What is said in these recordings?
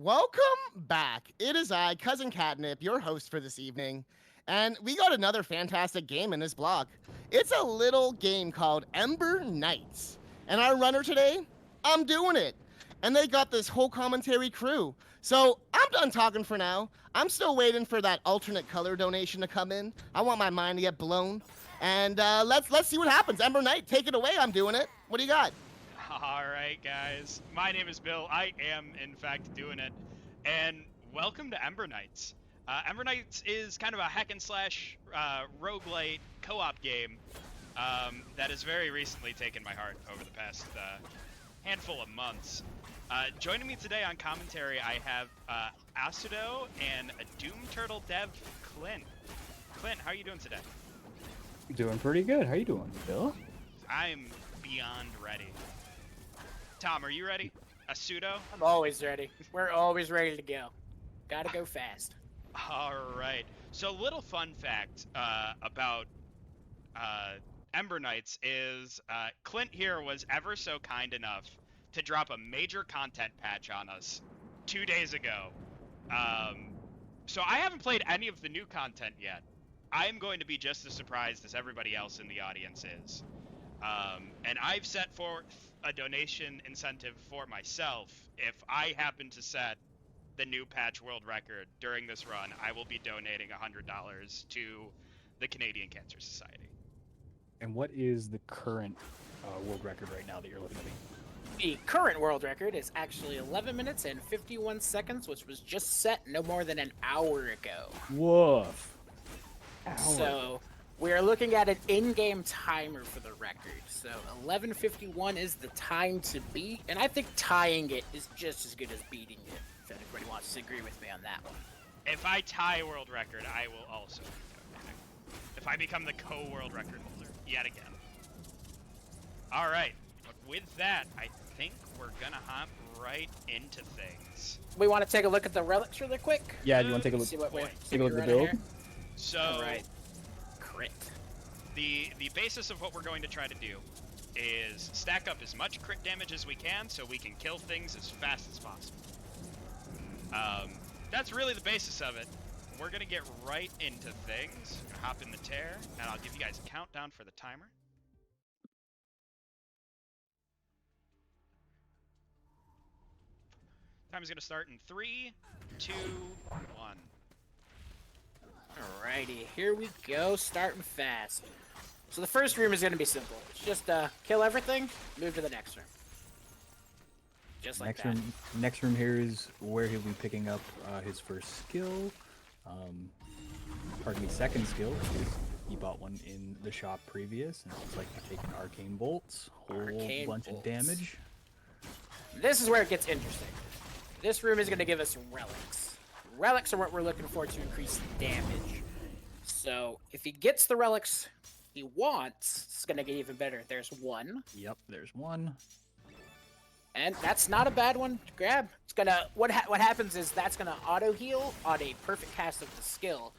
Welcome back. It is I, Cousin Catnip, your host for this evening, and we got another fantastic game in this block. It's a little game called Ember Knights, and our runner today, I'm doing it. And they got this whole commentary crew. So I'm done talking for now. I'm still waiting for that alternate color donation to come in. I want my mind to get blown. And let's see what happens. Ember Knight, take it away. I'm doing it. What do you got? Alright guys, my name is Bill, I am in fact doing it, and welcome to Ember Knights. Ember Knights is kind of a hack and slash roguelite co-op game that has very recently taken my heart over the past handful of months. Joining me today on commentary I have Asudo and a Doom Turtle dev, Clint. Clint, how are you doing today? Doing pretty good. How you doing, Bill? I'm beyond ready. Tom, are you ready? A pseudo? I'm always ready. We're always ready to go. Gotta go fast. All right. So, little fun fact about Ember Knights is Clint here was ever so kind enough to drop a major content patch on us 2 days ago. So I haven't played any of the new content yet. I'm going to be just as surprised as everybody else in the audience is. And I've set forth a donation incentive for myself. If I happen to set the new patch world record during this run, I will be donating $100 to the Canadian Cancer Society. And what is the current world record right now that you're looking at? The current world record is actually 11 minutes and 51 seconds, which was just set no more than an hour ago. Woof. So we're looking at an in-game timer for the record. So 11:51 is the time to beat, and I think tying it is just as good as beating it. If anybody wants to agree with me on that one. If I tie world record, I will also be donating. If I become the co-world record holder yet again. All right. But with that, I think we're gonna hop right into things. We want to take a look at the relics really quick. Yeah, do you want to take a look? See what Take a look at the build. So, all right. Crit. The basis of what we're going to try to do is stack up as much crit damage as we can so we can kill things as fast as possible. That's really the basis of it. We're gonna get right into things. Hop in the tear, and I'll give you guys a countdown for the timer. Time is gonna start in 3, 2, 1. Alrighty, here we go, starting fast. So the first room is going to be simple. It's just kill everything, move to the next room. Just like that. Next room here is where he'll be picking up his first skill. Pardon me, second skill. He bought one in the shop previous, and it looks like you're taking arcane bolts. Whole bunch of damage. This is where it gets interesting. This room is going to give us relics. Relics are what we're looking for to increase damage. So if he gets the relics he wants, it's gonna get even better. There's one. Yep, there's one. And that's not a bad one to grab. It's gonna what happens is that's gonna auto heal on a perfect cast of the skill,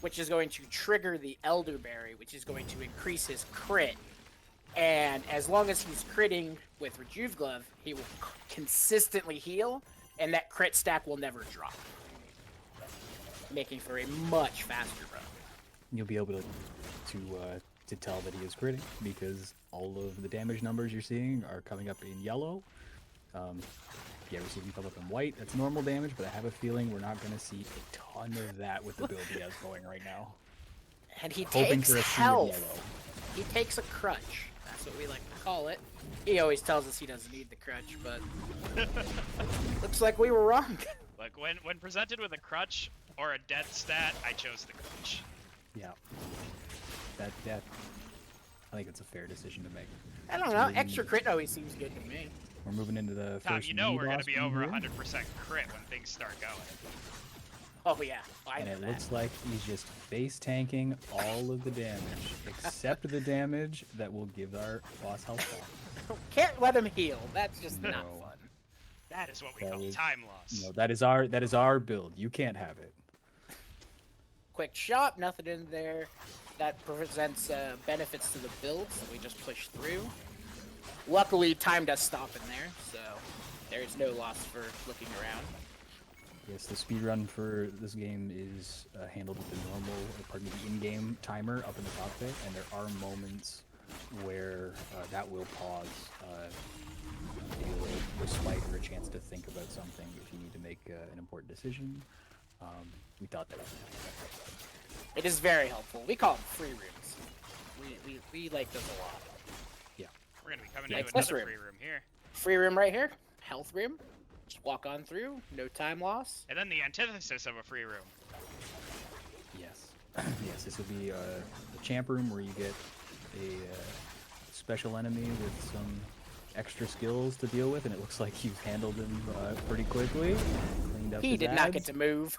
which is going to trigger the elderberry, which is going to increase his crit. And as long as he's critting with Rejuve Glove, he will consistently heal, and that crit stack will never drop, making for a much faster run. You'll be able to tell that he is critting because all of the damage numbers you're seeing are coming up in yellow. If you ever see them come up in white, that's normal damage, but I have a feeling we're not going to see a ton of that with the build he has going right now. And he Hoping takes for a health. He takes a crutch. That's what we like to call it. He always tells us he doesn't need the crutch, but looks like we were wrong. Look, when presented with a crutch or a death stat, I chose the crutch. Yeah. That I think it's a fair decision to make. I don't know. Extra crit always seems good to me. We're moving into the Tom, first you know we're going to be over here. 100% crit when things start going. Oh yeah, I And know it that. looks like he's just face tanking all of the damage, except the damage that will give our boss health back. Can't let him heal. That's just not No. fun. That is what we That call is- time loss. No, that is our build. You can't have it. Quick shot, nothing in there. That presents benefits to the build, so we just push through. Luckily, time does stop in there, so there's no loss for looking around. Yes, the speed run for this game is handled with the normal, or pardon me, the in-game timer up in the cockpit, and there are moments where that will pause, give the spider a chance to think about something if you need to make an important decision. We thought that. It is very helpful. We call them free rooms. We like those a lot. Yeah. We're gonna be coming Like into this another room. free room here. Free room right here. Health room. Just walk on through. No time loss. And then the antithesis of a free room. Yes. Yes, this will be a champ room where you get a special enemy with some extra skills to deal with, and it looks like you've handled him pretty quickly. Cleaned up He his did not get ads to move.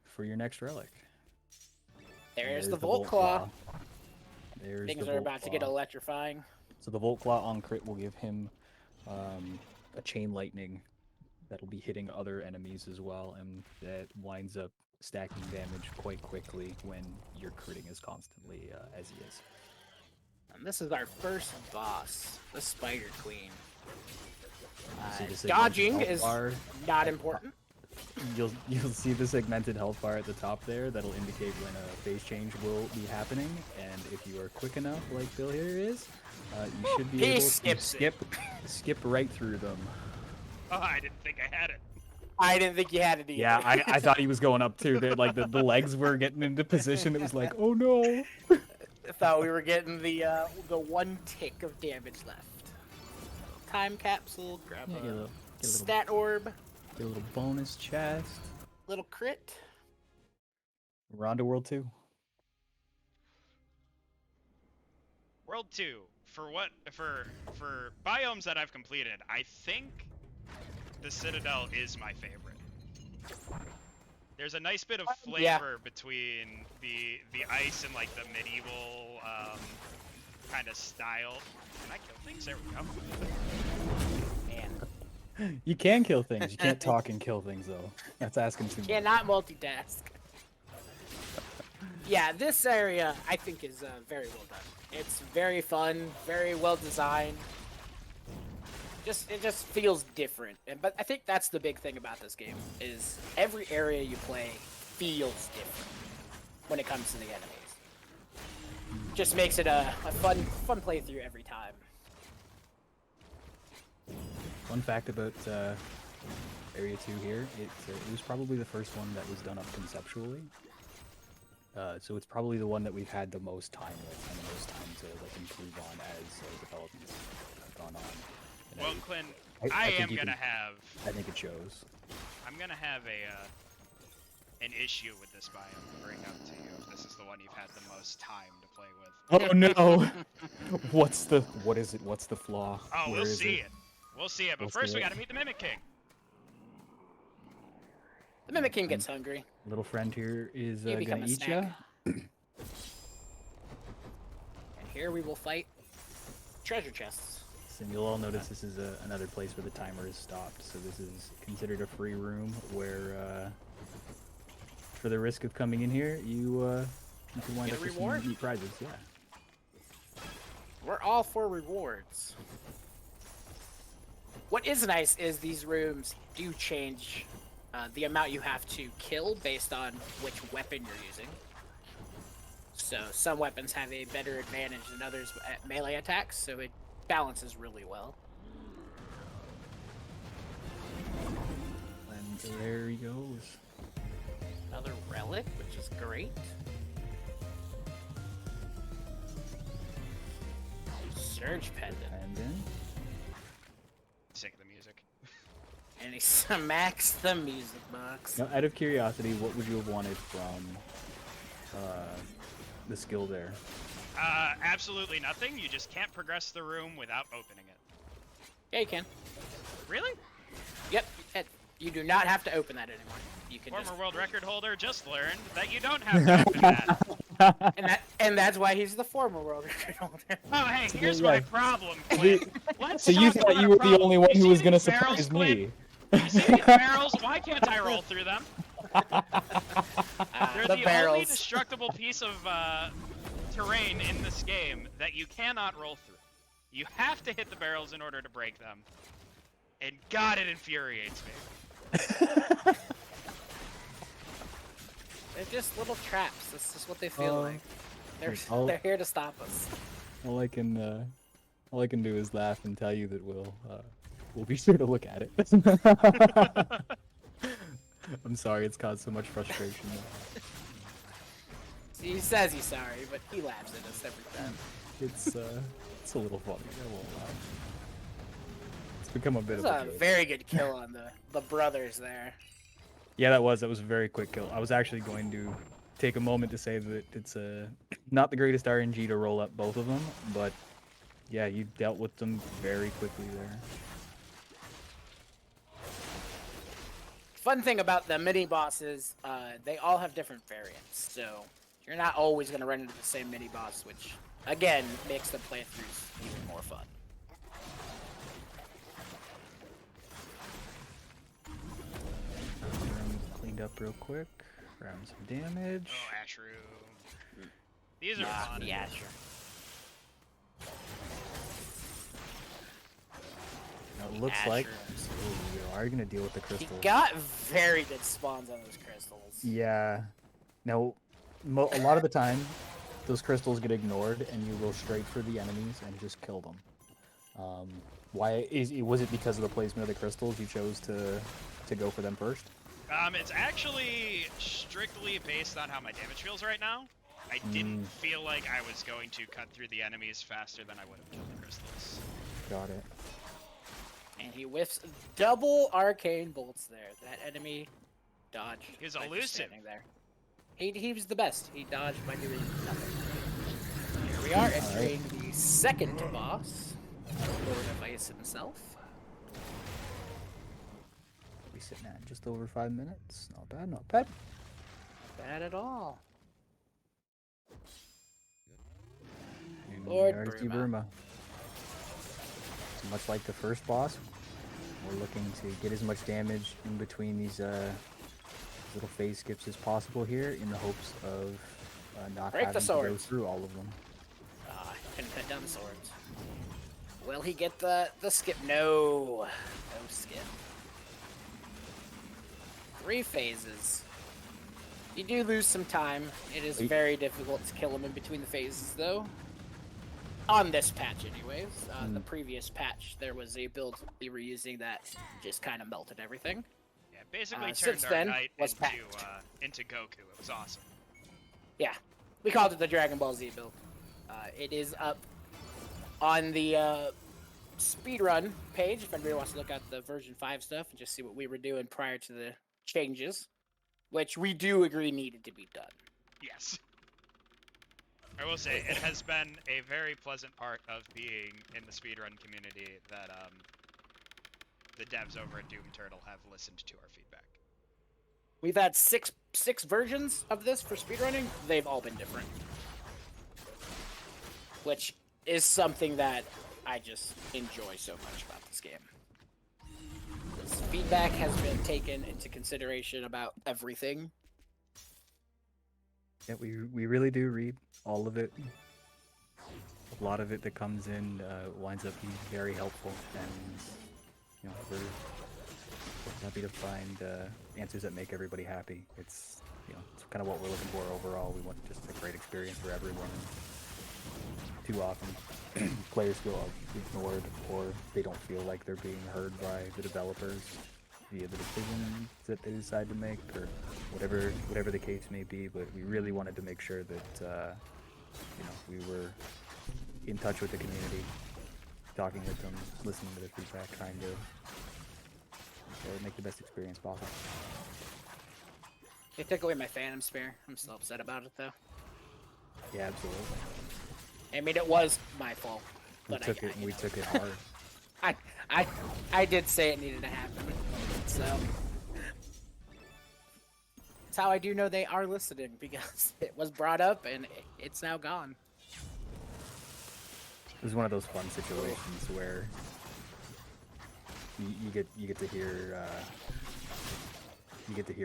for your next relic. There's the Volt Claw. There's Things the are Volt about to get Claw. electrifying. So the Volt Claw on crit will give him a chain lightning that'll be hitting other enemies as well, and that winds up stacking damage quite quickly when you're critting as constantly as he is. And this is our first boss, the Spider Queen. See the segmented Dodging health is bar? not important. You'll see the segmented health bar at the top there that'll indicate when a phase change will be happening, and if you are quick enough, like Bill here is, you should be He able to skips it. skip right through them. Oh, I didn't think I had it. I didn't think you had it either. Yeah, I thought he was going up too. Like the legs were getting into position. It was like, oh no. I thought we were getting the one tick of damage left. Time capsule, grab Yeah, a get a little stat orb, get a little bonus chest. little crit. We're on to World 2. World 2. For biomes that I've completed, I think the Citadel is my favorite. There's a nice bit of flavor Yeah. between the ice and like the medieval kind of style. Can I kill things? There we go. Man, You can kill things. You can't talk and kill things though. That's asking too much. cannot multitask. Yeah, this area I think is very well done. It's very fun, very well designed. It just feels different. But I think that's the big thing about this game is every area you play feels different when it comes to the enemies. Just makes it a fun playthrough every time. Fun fact about Area 2 here, it was probably the first one that was done up conceptually. So it's probably the one that we've had the most time with and the most time to like improve on as development's gone on. And Well, Clint, I I think am you gonna can- have. I think it shows. I'm gonna have an issue with this biome to bring up to you. If this is the one you've had the most time to play with. Oh no! What is it? What's the flaw? Oh, Where we'll is see it. We'll see it. But We'll first, see we it. gotta meet the Mimic King. The Mimic King gets hungry. Little friend here is You become gonna a eat ya. snack. And here we will fight treasure chests. And you'll all notice this is another place where the timer is stopped. So this is considered a free room where, for the risk of coming in here, you can wind Get up a with some reward? neat prizes. Yeah. We're all for rewards. What is nice is these rooms do change the amount you have to kill based on which weapon you're using. So some weapons have a better advantage than others at melee attacks, so it balances really well. And there he goes. Another relic, which is great. Surge pendant. And then Sick of the music. And he smacks the music box. now, out of curiosity, what would you have wanted from the skill there? Absolutely nothing. You just can't progress the room without opening it. Yeah, you can. Really? Yep. You do not have to open that anymore. You can Former just... world record holder just learned that you don't have to open that. And that's why he's the former world record holder. Oh, hey, So here's yeah. my problem, Clint. Let's So you talk thought about you a were the problem. only one You who see was gonna these barrels, surprise Clint? me. You see these barrels? Why can't I roll through them? They're the only barrels. destructible piece of terrain in this game that you cannot roll through. You have to hit the barrels in order to break them. And God, it infuriates me. just little traps. That's just what they feel like. I'll- They're here to stop us. All I can do is laugh and tell you that we'll be sure to look at it. I'm sorry, it's caused so much frustration. He says he's sorry, but he laughs at us every time. It's a little funny. I won't lie. It's become a bit That of was a a joke. very good kill on the brothers there. Yeah, that was a very quick kill. I was actually going to take a moment to say that it's not the greatest RNG to roll up both of them, but yeah, you dealt with them very quickly there. Fun thing about the mini bosses, they all have different variants, so you're not always going to run into the same mini boss, which again makes the playthroughs even more fun. Cleaned up real quick, grab some damage. Oh, Ash Room. These are fun. Yeah, sure. Now, it looks Ash like rooms. ooh, you are gonna deal with the He crystals. got very good spawns on those crystals. Yeah. Now, a lot of the time, those crystals get ignored, and you go straight for the enemies and just kill them. Was it because of the placement of the crystals you chose to go for them first? It's actually strictly based on how my damage feels right now. I didn't feel like I was going to cut through the enemies faster than I would have killed the crystals. Got it. And he whiffs double arcane bolts there. That enemy dodged. He's by just elusive. standing there. He was the best. He dodged by doing nothing. Here we are entering the second boss, Lord of Ice himself. We sitting at just over 5 minutes. Not bad, not bad. Bad at all. And Lord there's the Bruma. Bruma. So much like the first boss, we're looking to get as much damage in between these little phase skips as possible here, in the hopes of not Break the having to go swords. through all of them. Couldn't cut down the swords. Will he get the skip? No. No skip. 3 phases. You do lose some time. It is very difficult to kill him in between the phases, though. On this patch, anyways. The previous patch, there was a build we were using that just kind of melted everything. Yeah, basically Since turned our then, knight was patched. into Goku. It was awesome. Yeah, we called it the Dragon Ball Z build. It is up on the speedrun page if anybody wants to look at the version 5 stuff and just see what we were doing prior to the changes, which we do agree needed to be done. Yes. I will say, it has been a very pleasant part of being in the speedrun community that the devs over at Doom Turtle have listened to our feedback. We've had six versions of this for speedrunning. They've all been different, which is something that I just enjoy so much about this game. This feedback has been taken into consideration about everything. Yeah, we really do read all of it. A lot of it that comes in winds up being very helpful, and you know, we're happy to find answers that make everybody happy. It's it's kind of what we're looking for overall. We want just a great experience for everyone. And too often, players feel ignored, or they don't feel like they're being heard by the developers via the decisions that they decide to make, or whatever the case may be. But we really wanted to make sure that we were in touch with the community, talking with them, listening to their feedback, trying to make the best experience possible. They took away my Phantom Spear. I'm still upset about it, though. Yeah, absolutely. I mean, it was my fault. We But took it, and we took it hard. I did say it needed to happen. So that's how I do know they are listening, because it was brought up and it's now gone. It was one of those fun situations where you get to hear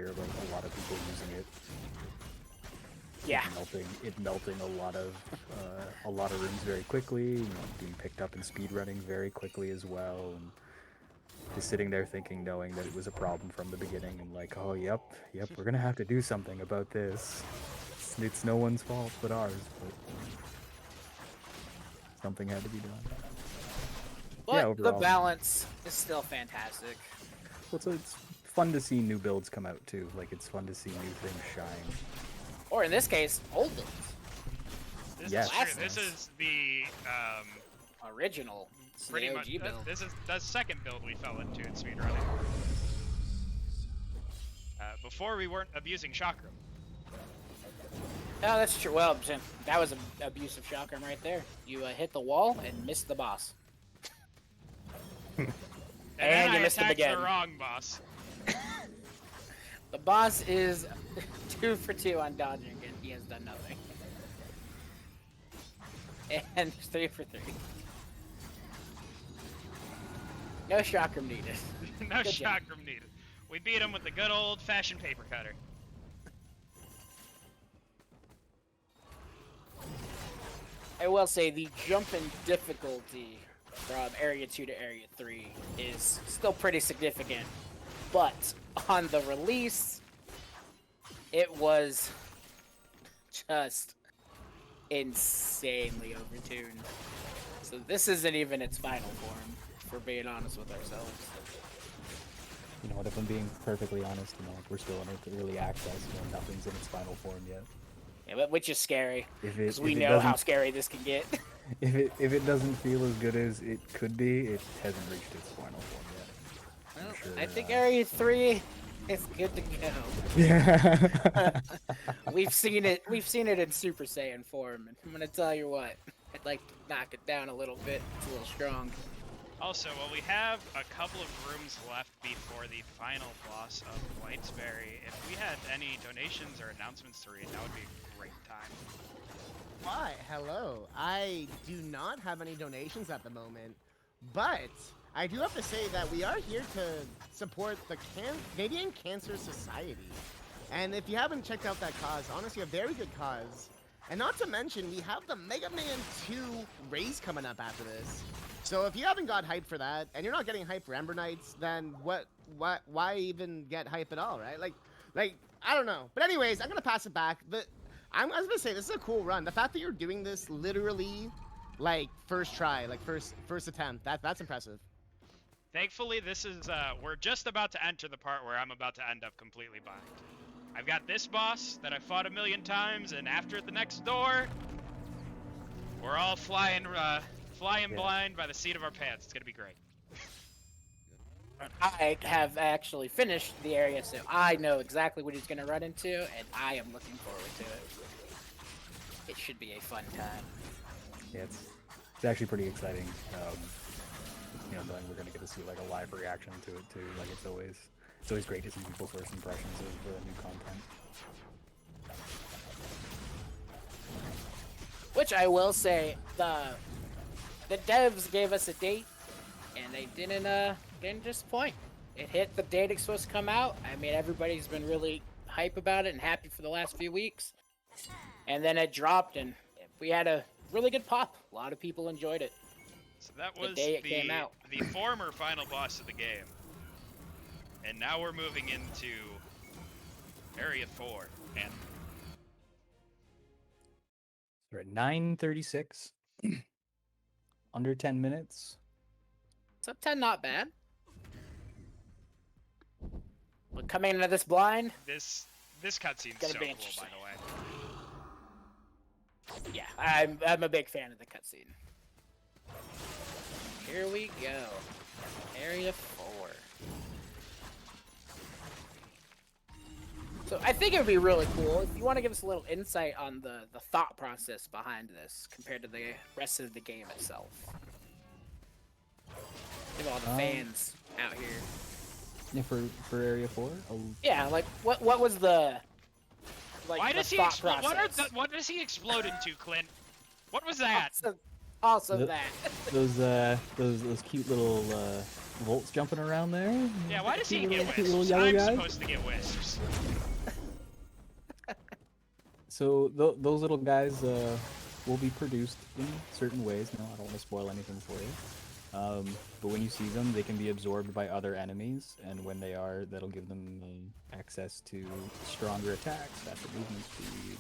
about a lot of people using it. Yeah. It melting a lot of rooms very quickly. Being picked up in speedrunning very quickly as well. And just sitting there thinking, knowing that it was a problem from the beginning, and like, oh, yep, we're gonna have to do something about this. It's no one's fault but ours, but something had to be done. But Yeah, the overall. balance is still fantastic. Well, so it's fun to see new builds come out too. Like, it's fun to see new things shine. Or in this case, old builds. This Yes. is true. This is the Original. It's pretty the much. OG build. This is the second build we fell into in speedrunning. Before we weren't abusing chakram. Oh, that's true. Well, that was an abuse of chakram right there. You hit the wall and missed the boss. And And then you I missed him attacked again. the wrong boss. The boss is 2 for 2 on dodging, and he has done nothing. And 3 for 3. No chakram needed. No Good job. chakram needed. We beat him with the good old-fashioned paper cutter. I will say the jump in difficulty from Area 2 to Area 3 is still pretty significant, but on the release, it was just insanely overtuned. So this isn't even its final form, if we're being honest with ourselves. You know what? If I'm being perfectly honest, you know, like, we're still in early access. You know, nothing's in its final form yet. Yeah, but which is scary, If because it we know how doesn't, scary this can get. if it doesn't feel as good as it could be, it hasn't reached its final form yet. Well, sure, I think Area 3 is good to go. Yeah. We've seen it in Super Saiyan form, and I'm gonna tell you what, I'd like to knock it down a little bit. It's a little strong. Also, well, we have a couple of rooms left before the final boss of Whitesbury. If we had any donations or announcements to read, that would be a great time. Why, hello. I do not have any donations at the moment, but I do have to say that we are here to support the Canadian Cancer Society. And if you haven't checked out that cause, honestly, a very good cause. And not to mention, we have the Mega Man 2 race coming up after this. So if you haven't got hype for that, and you're not getting hype for Ember Knights, then why even get hype at all, right? Like, I don't know. But anyways, I'm gonna pass it back. I was gonna say, this is a cool run. The fact that you're doing this literally, like, first try, like, first attempt, that's impressive. Thankfully, this is, we're just about to enter the part where I'm about to end up completely behind. I've got this boss that I fought 1,000,000 times, and after the next door, we're all flying blind by the seat of our pants. It's gonna be great. I have actually finished the area, so I know exactly what he's gonna run into, and I am looking forward to it. It should be a fun time. Yeah, it's actually pretty exciting. You know, knowing we're gonna get to see like a live reaction to it too. Like, it's always great to see people's first impressions of new content. Which I will say, the devs gave us a date, and they didn't disappoint. It hit the date it's supposed to come out. I mean, everybody's been really hype about it and happy for the last few weeks. And then it dropped, and we had a really good pop. A lot of people enjoyed it. So that The was day it came out. the former final boss of the game. And now we're moving into Area 4. And We're at 9:36. Under 10 minutes. Sub 10, not bad. But coming into this blind, this cutscene's Gonna so be cool, interesting. by the way. yeah, I'm a big fan of the cutscene. Here we go. Area 4. So I think it would be really cool if you want to give us a little insight on the thought process behind this compared to the rest of the game itself. Give all the fans out here. Yeah, for Area 4. Yeah, like what was the Why the does he thought explode? process? What does he explode into, Clint? What was that? Also The- that. Those cute little volts jumping around there. Yeah, why does he Cute get little- cute wisps? little yellow I'm guys. supposed to get wisps. So those little guys will be produced in certain ways. No, I don't want to spoil anything for you. But when you see them, they can be absorbed by other enemies, and when they are, that'll give them access to stronger attacks, faster movement speed,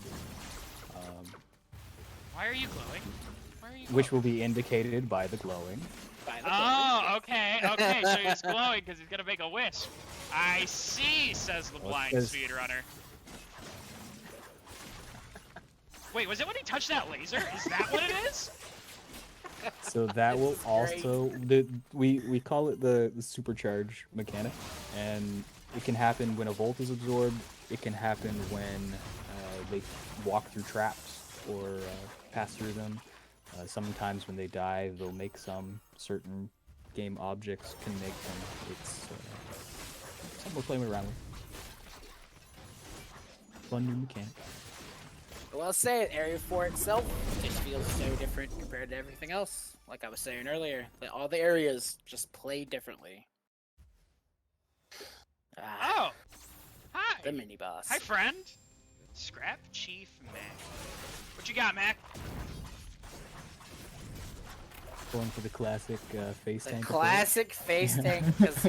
Why are you glowing? Why are you which glowing? will be indicated by the glowing. By the Oh, okay, okay. So he's glowing because he's gonna make a wish. I see, says the Well, blind because- speedrunner. Wait, was it when he touched that laser? Is that what it is? So that will This is great. also we call it the supercharge mechanic, and it can happen when a volt is absorbed. It can happen when they walk through traps or pass through them. Sometimes when they die, they'll make some certain game objects can make them. It's something we're playing around with. Fun new mechanic. Well, I'll say it, Area 4 itself just feels so different compared to everything else. Like I was saying earlier, all the areas just play differently. Oh, hi. The mini boss. Hi, friend. Scrap Chief Mac. What you got, Mac? Going for the classic face The tank. classic face tank because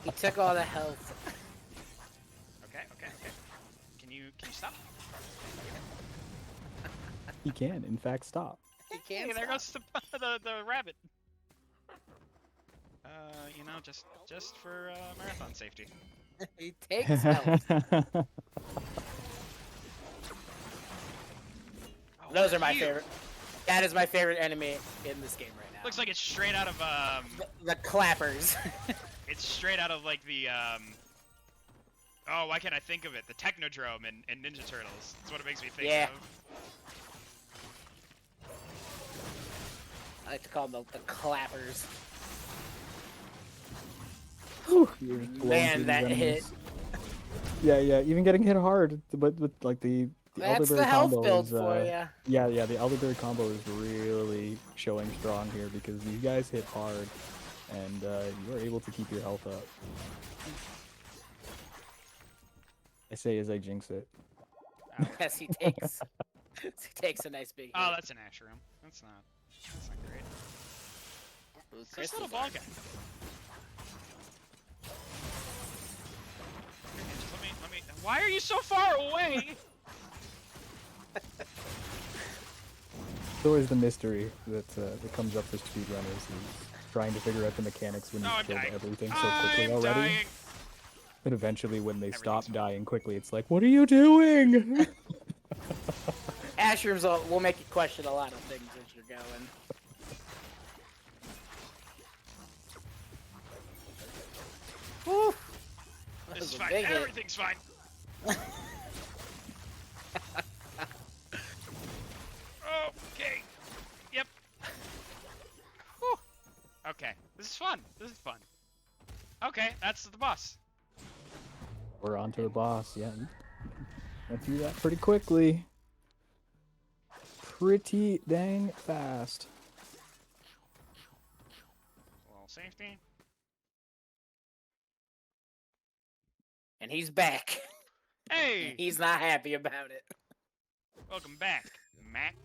he took all the health. Okay, okay, okay. Can you stop? He can, in fact, stop. He Hey, can't there stop. goes the rabbit. You know, just for marathon safety. He takes health. Oh, Those what are my you? favorite. That is my favorite enemy in this game right now. Looks like it's straight out of the clappers. it's straight out of like the Oh, why can't I think of it? The Technodrome in Ninja Turtles. That's what it makes me think Yeah. of. I like to call them the clappers. You're just blowing through Man, these that enemies. hit. Yeah, even getting hit hard, but with like the That's elderberry the health combo build is, for ya. Yeah, the elderberry combo is really showing strong here because these guys hit hard, and you are able to keep your health up. I say as I jinx it. Yes, he takes. He takes a nice big. Oh, hit. that's an ash room. That's not great. Ooh, This Chris little is ball on. guy. Here, just let me. Why are you so far away? It's always the mystery that comes up for speedrunners is trying to figure out the mechanics when Oh, you've I'm killed dying. everything so quickly I'm already. dying. But eventually, when they stop Everything's fine. dying quickly, it's like, what are you doing? Ashrooms will make you question a lot of things as you're going. Whew. That This was is a fine. big hit. Everything's fine. Okay. Yep. Whew. Okay. This is fun. This is fun. Okay, that's the boss. We're on to the boss, yeah. Went through that pretty quickly. Pretty dang fast. A little safety. And he's back. Hey! He's not happy about it. Welcome back, Mac.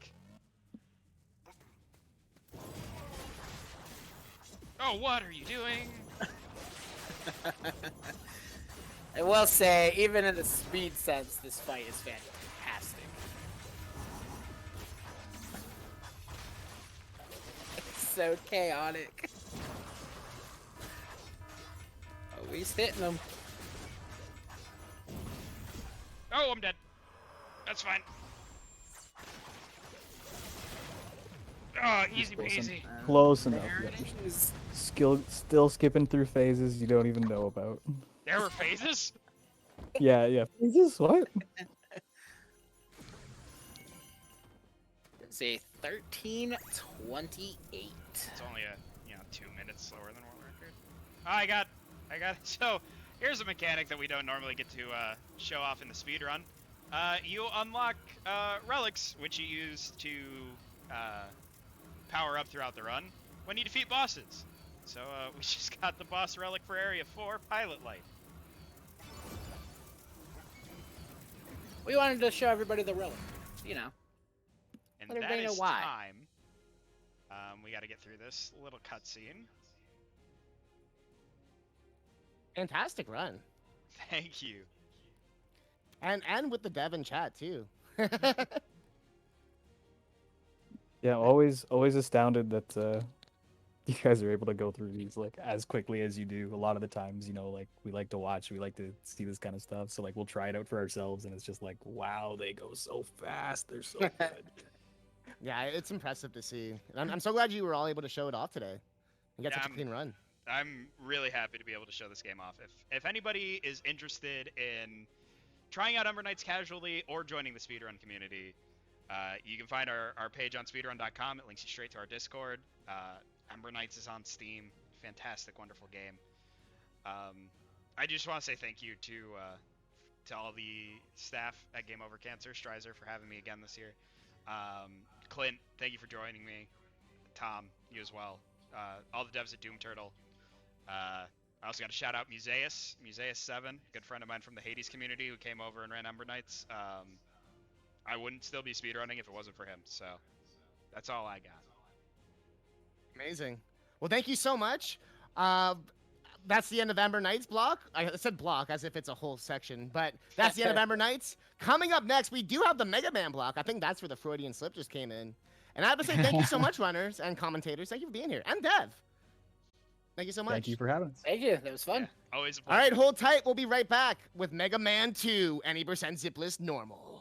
Oh, what are you doing? I will say, even in the speed sense, this fight is fantastic. It's so chaotic. Oh, he's hitting him. Oh, I'm dead. That's fine. Oh, easy peasy. Close enough. There Yeah, it you're is. still skipping through phases you don't even know about. There were phases? Yeah. Phases? What? It's a 13:28. It's only 2 minutes slower than world record. Oh, I got so here's a mechanic that we don't normally get to show off in the speed run. You unlock relics, which you use to power up throughout the run when you defeat bosses. So we just got the boss relic for Area 4, Pilot Light. We wanted to show everybody the relic, you know. And Let that everybody know is why. time We got to get through this little cutscene. Fantastic run. Thank you. And with the dev in chat too. Yeah, always astounded that you guys are able to go through these like as quickly as you do. A lot of the times, you know, like we like to watch, we like to see this kind of stuff. So like we'll try it out for ourselves, and it's just like, wow, they go so fast. They're so good. Yeah, it's impressive to see. And I'm so glad you were all able to show it off today and get Yeah, such a clean run. I'm really happy to be able to show this game off. If anybody is interested in trying out Ember Knights casually or joining the speedrun community, you can find our page on speedrun.com. It links you straight to our Discord. Ember Knights is on Steam. Fantastic, wonderful game. I just want to say thank you to all the staff at Game Over Cancer, Strizer for having me again this year. Clint, thank you for joining me. Tom, you as well. All the devs at Doom Turtle. I also got to shout out Museus7, good friend of mine from the Hades community who came over and ran Ember Knights. I wouldn't still be speedrunning if it wasn't for him, so that's all I got. Amazing. Well, thank you so much. That's the end of Ember Knights block. I said block as if it's a whole section, but that's the end of Ember Knights. Coming up next, we do have the Mega Man block. I think that's where the Freudian slip just came in. And I have to say thank you so much, runners and commentators. Thank you for being here. And Dev. Thank you so much. Thank you for having us. Thank you. That was fun. Always a All pleasure. right, hold tight. We'll be right back with Mega Man 2 Any% Zipless Normal.